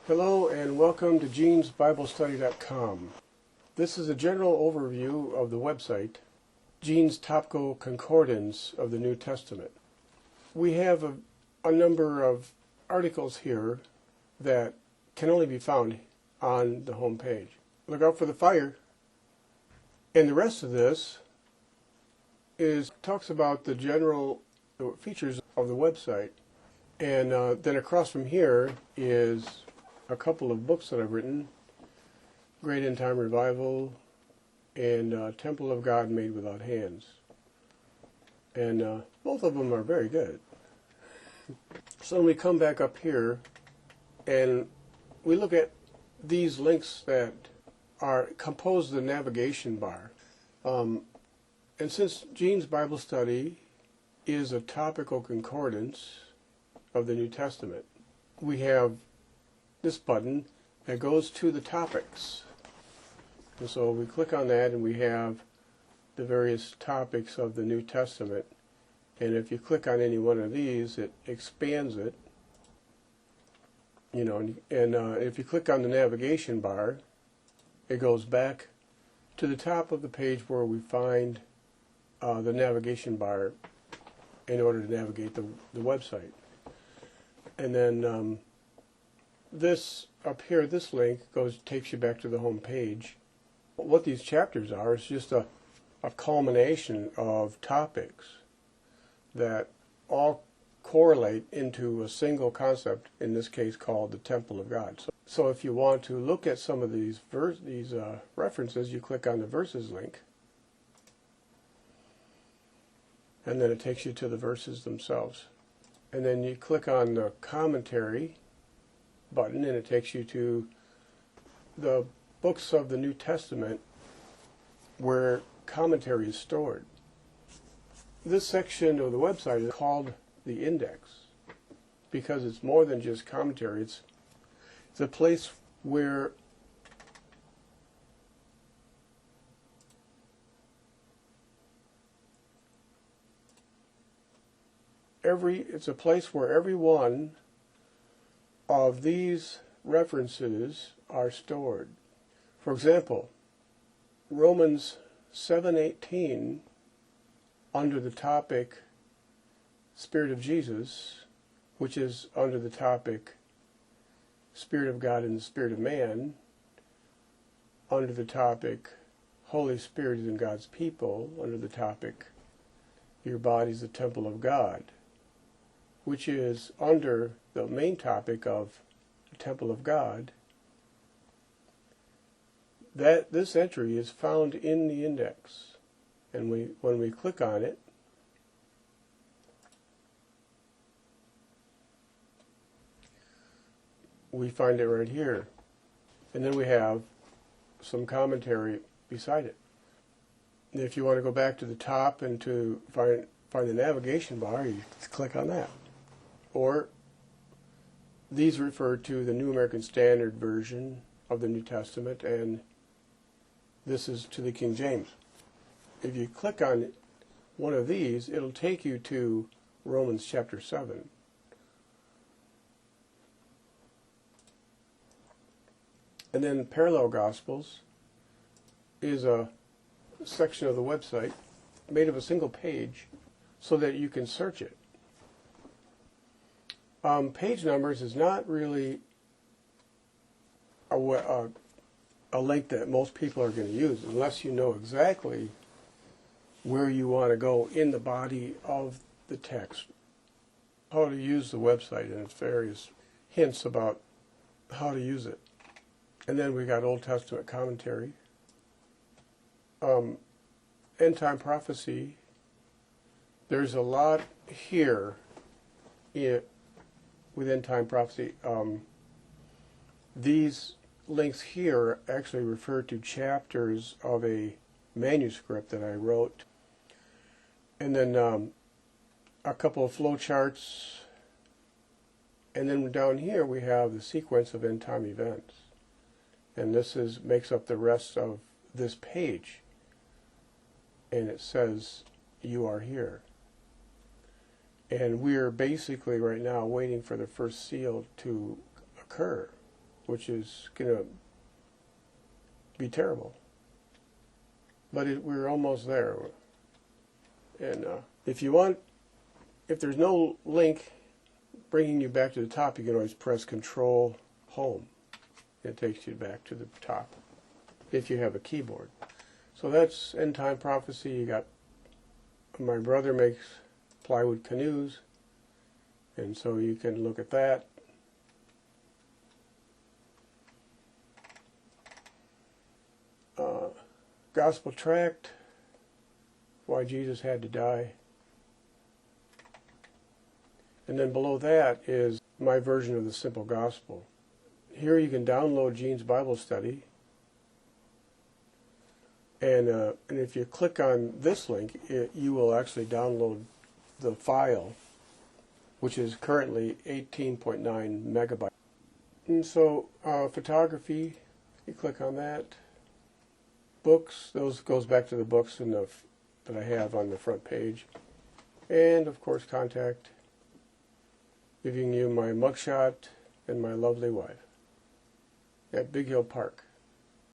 Hello and welcome to GenesBibleStudy.com. This is a general overview of the website, Gene's Topical Concordance of the New Testament. We have a number of articles here that can only be found on the home page. Look out for the fire. And the rest of this talks about the general features of the website. And then across from here is a couple of books that I've written, Great End Time Revival and Temple of God Made Without Hands. And both of them are very good. So when we come back up here and we look at these links that compose the navigation bar. And since Gene's Bible Study is a topical concordance of the New Testament, we have this button that goes to the topics. And so we click on that and we have the various topics of the New Testament. And if you click on any one of these, it expands it. And if you click on the navigation bar, it goes back to the top of the page where we find the navigation bar in order to navigate the website. And then this up here, this link takes you back to the home page. What these chapters are is just a culmination of topics that all correlate into a single concept, in this case called the Temple of God. So if you want to look at some of these references, you click on the verses link, and then it takes you to the verses themselves. And then you click on the commentary button, and it takes you to the books of the New Testament where commentary is stored. This section of the website is called the index because it's more than just commentary. It's a place where every one of these references are stored. For example, Romans 7:18, under the topic Spirit of Jesus, which is under the topic Spirit of God and the Spirit of Man, under the topic Holy Spirit is in God's people, under the topic Your Body is the Temple of God, which is under the main topic of the Temple of God. This entry is found in the index, and when we click on it, we find it right here. And then we have some commentary beside it. And if you want to go back to the top and to find the navigation bar, you just click on that. Or these refer to the New American Standard Version of the New Testament, and this is to the King James. If you click on one of these, it'll take you to Romans chapter 7. And then Parallel Gospels is a section of the website made of a single page so that you can search it. Page numbers is not really a link that most people are going to use unless you know exactly where you want to go in the body of the text, how to use the website and its various hints about how to use it. And then we got Old Testament commentary, end time prophecy. There's a lot here with end time prophecy. These links here actually refer to chapters of a manuscript that I wrote. And then a couple of flow charts. And then down here we have the sequence of end time events. And this makes up the rest of this page. And it says, you are here. And we're basically right now waiting for the first seal to occur. which is going to be terrible. But we're almost there. And if there's no link bringing you back to the top, you can always press Control Home. It takes you back to the top if you have a keyboard. So that's End Time Prophecy. You got my brother makes plywood canoes, and so you can look at that. Gospel Tract, Why Jesus Had to Die. And then below that is my version of the Simple Gospel. Here you can download Gene's Bible Study. And if you click on this link, you will actually download the file, which is currently 18.9 megabytes. And so photography, you click on that. Books, those goes back to the books that I have on the front page. And of course contact, giving you my mugshot and my lovely wife at Big Hill Park.